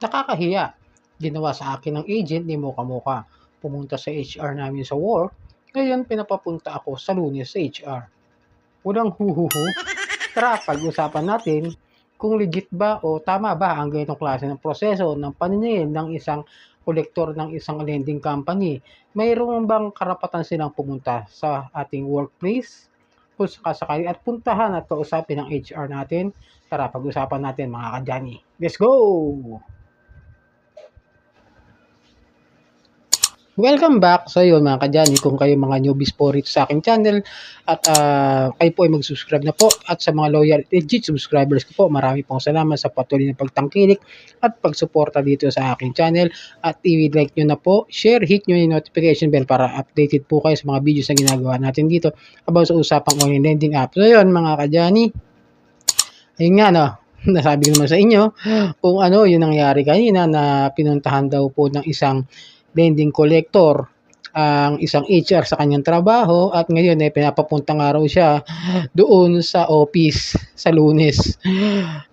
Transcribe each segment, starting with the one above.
Nakakahiya. Ginawa sa akin ng agent ni Moka. Pumunta sa HR namin sa work, ngayon pinapapunta ako sa Lunes sa HR. Walang huhuhu. Tara, pag-usapan natin kung legit ba o tama ba ang ganitong klase ng proseso ng paniningil ng isang kolektor ng isang lending company. Mayroon bang karapatan silang pumunta sa ating workplace? Kung sakasakali at puntahan at kausapin ng HR natin, tara pag-usapan natin mga kadyani. Let's go! Welcome back sa iyo mga kadyani kung kayo mga newbies po rito sa aking channel at kayo po ay mag-subscribe na po at sa mga loyal legit subscribers ko po marami pong salamat sa patuloy na pagtangkilik at pagsuporta dito sa aking channel at i-like nyo na po, share, hit nyo yung notification bell para updated po kayo sa mga videos na ginagawa natin dito about sa usapang online lending app. So yun mga kadyani, ayun nga no, nasabi ko naman sa inyo kung ano yung nangyari kanina na pinuntahan daw po ng isang lending collector ang isang HR sa kanyang trabaho at ngayon ay pinapapunta nga raw siya doon sa office sa Lunes.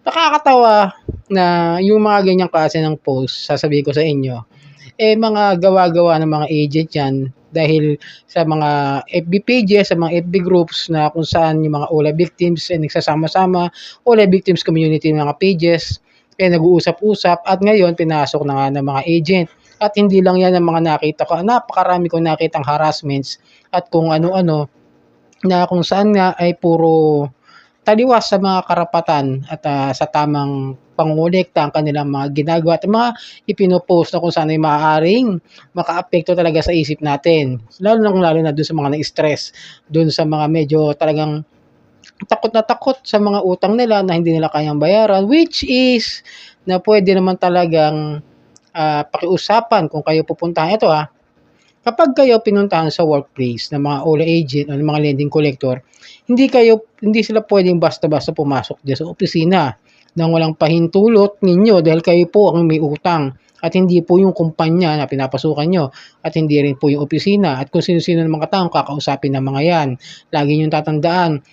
Nakakatawa na yung mga ganyang klase ng post, sasabihin ko sa inyo, mga gawa-gawa ng mga agent yan dahil sa mga FB pages, sa mga FB groups na kung saan yung mga OLA victims ay nagsasama-sama, OLA victims community mga pages, nag-uusap-usap at ngayon pinasok na nga ng mga agent. At hindi lang yan ang mga nakita ko, napakarami kong nakitang harassments at kung ano-ano na kung saan nga ay puro taliwas sa mga karapatan at sa tamang pangungulekta ang kanilang mga ginagawa at mga ipinopost na kung saan ay maaaring makaapekto talaga sa isip natin. Lalo na doon sa mga na-stress, doon sa mga medyo talagang takot sa mga utang nila na hindi nila kayang bayaran, which is na pwede naman talagang pakiusapan kung kayo pupuntahan. Ito kapag kayo pinuntahan sa workplace ng mga OLA agent o ng mga lending collector, hindi sila pwedeng basta-basta pumasok diyan sa opisina nang walang pahintulot ninyo dahil kayo po ang may utang at hindi po yung kumpanya na pinapasukan nyo at hindi rin po yung opisina at kung sino-sino ng mga taong kakausapin ng mga yan. Lagi nyo tatandaan,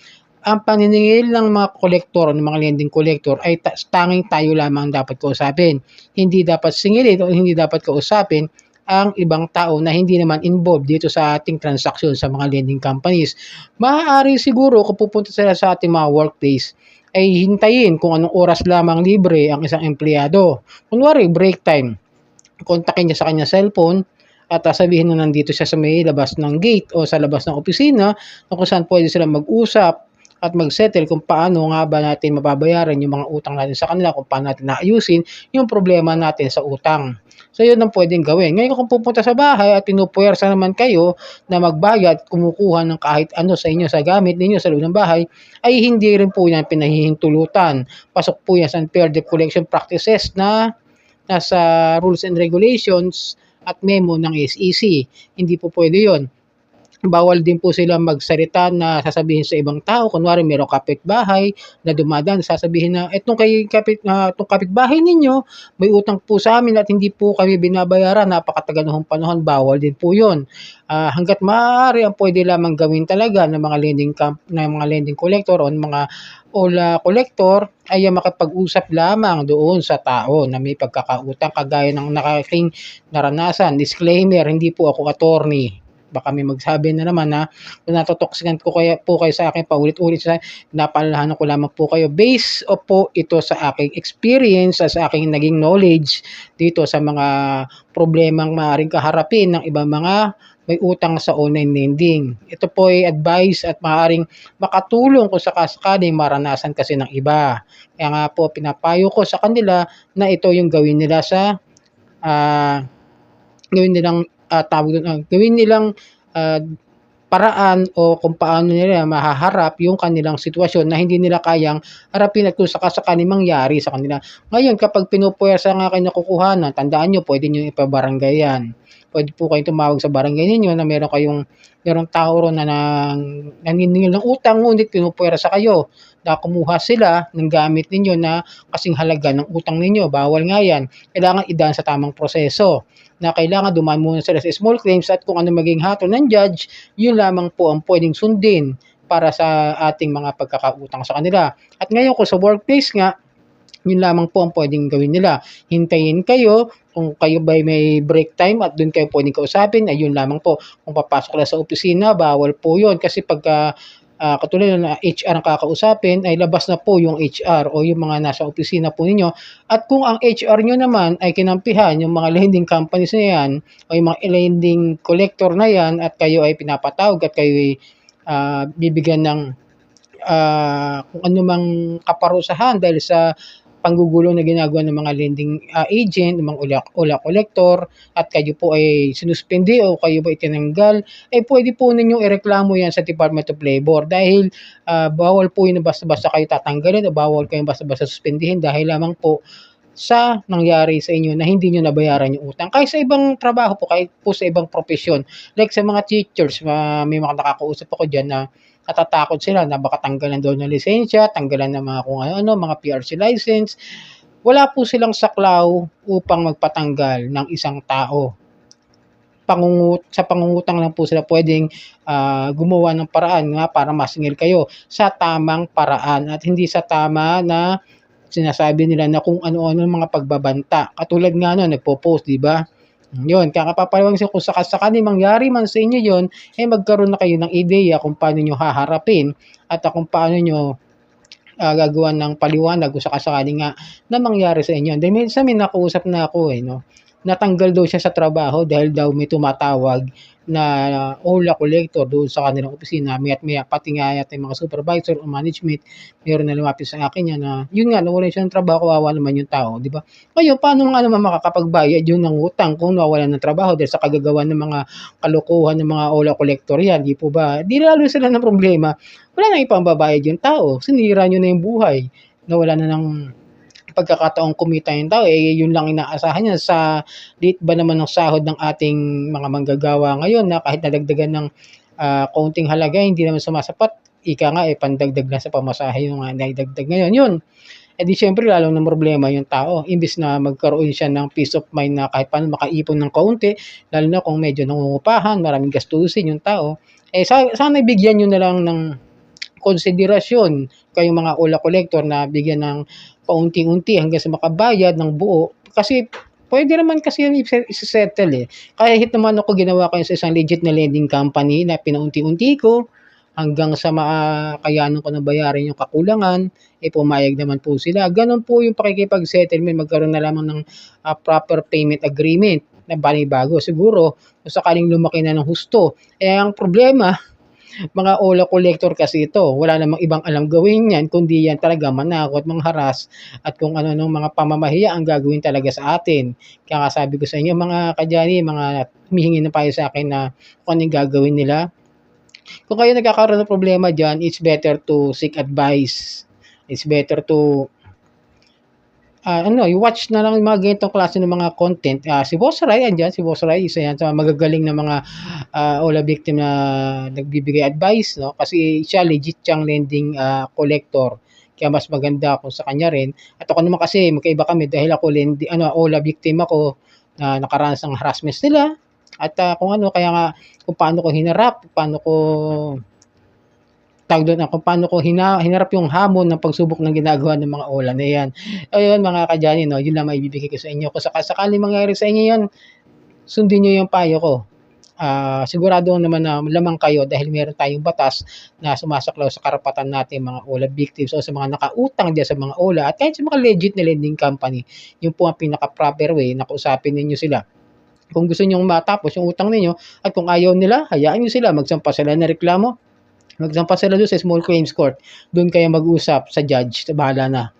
ang paniningil ng mga kolektor, ng mga lending collector ay tanging tayo lamang dapat kausapin. Hindi dapat singilin o hindi dapat kausapin ang ibang tao na hindi naman involved dito sa ating transaksyon sa mga lending companies. Maaari siguro kung pupunta sila sa ating mga workplace, ay hintayin kung anong oras lamang libre ang isang empleyado. Kunwari, break time. Kontakin niya sa kanya cellphone at sabihin na nandito siya sa may labas ng gate o sa labas ng opisina kung saan pwede sila mag-usap at mag-settle kung paano nga ba natin mababayaran yung mga utang natin sa kanila, kung paano natin naayusin yung problema natin sa utang. So, yun ang pwedeng gawin. Ngayon, kung pupunta sa bahay at pinupuwersa naman kayo na magbayad, kumukuha ng kahit ano sa inyo, sa gamit ninyo sa loob ng bahay, ay hindi rin po yan pinahihintulutan. Pasok po yan sa unfair debt collection practices na nasa rules and regulations at memo ng SEC. Hindi po pwede yon. Bawal din po sila magsalita na sasabihin sa ibang tao, kunwari merong kapitbahay na dumadaan, sasabihin na itong kapitbahay ninyo may utang po sa amin at hindi po kami binabayaran, napakatagal ng panahon, bawal din po 'yon. Hangga't maaari ang pwede lamang gawin talaga ng mga lending collector o mga OLA collector ay makipag-usap lamang doon sa tao na may pagkakautang kagaya ng nakaking naranasan. Disclaimer, hindi po ako attorney. Baka may magsabi na naman na kung natotoksikan ko kayo sa akin paulit-ulit, napaalalahanan ko lamang po kayo based po ito sa aking experience, sa aking naging knowledge dito sa mga problemang maaaring kaharapin ng ibang mga may utang sa online lending. Ito po ay advice at maaaring makatulong kung sakasakaling maranasan kasi ng iba. Kaya nga po pinapayo ko sa kanila na ito yung gawin nila sa gawin nilang gawin nilang paraan o kung paano nila mahaharap yung kanilang sitwasyon na hindi nila kayang harapin at kung sakasakaling mangyari sa kanila. Ngayon, kapag pinupuwersa nga kayo nakukuhanan, tandaan nyo, pwede nyo ipabarangay yan. Pwede po kayong tumawag sa barangay ninyo na merong tao ron na naniningil ng utang, ngunit pinupuwersa kayo na kumuha sila ng gamit ninyo na kasing halaga ng utang ninyo. Bawal nga yan. Kailangan idaan sa tamang proseso na kailangan dumaan muna sila sa small claims at kung ano maging hatol ng judge, yun lamang po ang pwedeng sundin para sa ating mga pagkakautang sa kanila. At ngayon kung sa workplace nga, Yun lamang po ang pwedeng gawin nila. Hintayin kayo kung kayo ba may break time at doon kayo pwedeng kausapin, ayun lamang po. Kung papasok ka sa opisina, bawal po yun. Kasi pagka katulad na HR ang kakausapin, ay labas na po yung HR o yung mga nasa opisina po ninyo. At kung ang HR nyo naman ay kinampihan yung mga lending companies na yan o yung mga lending collector na yan at kayo ay pinapatawag at kayo ay bibigyan ng kung ano mang kaparusahan dahil sa panggugulo na ginagawa ng mga lending agent, ng mga ula collector at kayo po ay sinuspindi o kayo ba itinanggal, eh pwede po ninyong ireklamo yan sa Department of Labor dahil bawal po yun na basta-basta kayo tatanggalin o bawal kayong basta-basta suspendihin dahil lamang po sa nangyari sa inyo na hindi nyo nabayaran yung utang. Kahit sa ibang trabaho po, kahit po sa ibang profesyon, like sa mga teachers, may mga nakakausap ako dyan na natatakot sila na baka tanggalan daw ng lisensya, tanggalan ng mga kung ano, mga PRC license. Wala po silang saklaw upang magpatanggal ng isang tao. Sa pangungutang lang po sila pwedeng gumawa ng paraan nga para masingil kayo sa tamang paraan at hindi sa tama na sinasabi nila na kung ano-ano mga pagbabanta. Katulad nga nun, nagpo-post, di ba? Yun, kakapapalawang kung sakasakali mangyari man sa inyo yun, eh magkaroon na kayo ng ideya kung paano nyo haharapin at kung paano nyo gagawa ng paliwanag kung sakasakali nga na mangyari sa inyo. Then minsan may nakausap na ako no, natanggal daw siya sa trabaho dahil daw may tumatawag na OLA collector doon sa kanilang opisina. Maya pati nga yata yung mga supervisor o management, meron na lumapit sa akin yan na, yun nga, nawalan siya ng trabaho, kawawa naman yung tao, di ba? Ngayon, paano nga naman makakapagbayad yun ng utang kung nawalan ng trabaho dahil sa kagagawa ng mga kalokohan ng mga OLA collector yan, di po ba? Di lalo sila ng problema. Wala nang ipambabayad yung tao. Sinira nyo na yung buhay. Nawala na ng pagkakataong kumita yung tao, eh yun lang inaasahan niya sa liit ba naman ng sahod ng ating mga manggagawa ngayon na kahit nadagdagan ng kaunting halaga, hindi naman sumasapat. Ika nga, eh, pandagdag na sa pamasahe yung naidagdag ngayon. Yun. Eh di syempre, lalong na problema yung tao. Imbis na magkaroon siya ng peace of mind na kahit paano makaipon ng kaunti, lalo na kung medyo nangungupahan, maraming gastusin yung tao, eh sana bigyan nyo na lang ng konsiderasyon kayong mga OLA collector na bigyan ng paunti-unti hanggang sa makabayad ng buo. Kasi pwede naman kasi yan i-settle eh. Kahit naman ako ginawa ko sa isang legit na lending company na pinaunti-unti ko hanggang sa makakayanan ko na bayaran yung kakulangan, eh pumayag naman po sila. Ganon po yung pakikipag-settlement, magkaroon na lamang ng proper payment agreement na bani-bago. Siguro, kung sakaling lumaki na ng husto. Eh ang problema, mga OLA collector kasi ito, wala namang ibang alam gawin yan, kundi yan talaga manakot, mangharas, at kung ano nung mga pamamahiya ang gagawin talaga sa atin. Kaya nga sabi ko sa inyo, mga kadyani, mga humihingi ng payo sa akin na kung anong gagawin nila. Kung kayo nagkakaroon ng problema dyan, it's better to seek advice. It's better to i-watch na lang yung mga ganitong klase ng mga content. Si Boss Ray, andyan, si Boss Ray, isa yan sa magagaling na mga OLA victim na nagbibigay advice, no? Kasi siya legit siyang lending collector. Kaya mas maganda ako sa kanya rin. At ako naman kasi magkaiba kami dahil ako OLA victim ako na nakaranas ng harassment nila. At kung ano, kaya nga kung paano ko hinarap, paano ko kung paano ko hinarap yung hamon ng pagsubok ng ginagawa ng mga OLA na yan. Ayun mga kadyani, no, yun lang maibibigay ko sa inyo. Kung sakasakali mangyari sa inyo yan, sundin nyo yung payo ko. Sigurado naman na lamang kayo dahil meron tayong batas na sumasaklaw sa karapatan natin mga OLA victims o sa mga nakautang dyan sa mga OLA at kahit sa mga legit na lending company. Yun po ang pinaka-proper way na kausapin ninyo sila. Kung gusto nyo matapos yung utang ninyo at kung ayaw nila, hayaan nyo sila, magsampa sila na reklamo. Magsampa sila doon sa small claims court. Doon kayo mag-usap sa judge. Bahala na.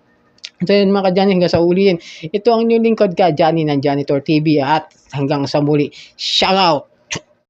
So yun mga kadyani, hanggang sa uliin. Ito ang new lingkod ka, Johnny ng Janitor TV at hanggang sa muli. Shout out!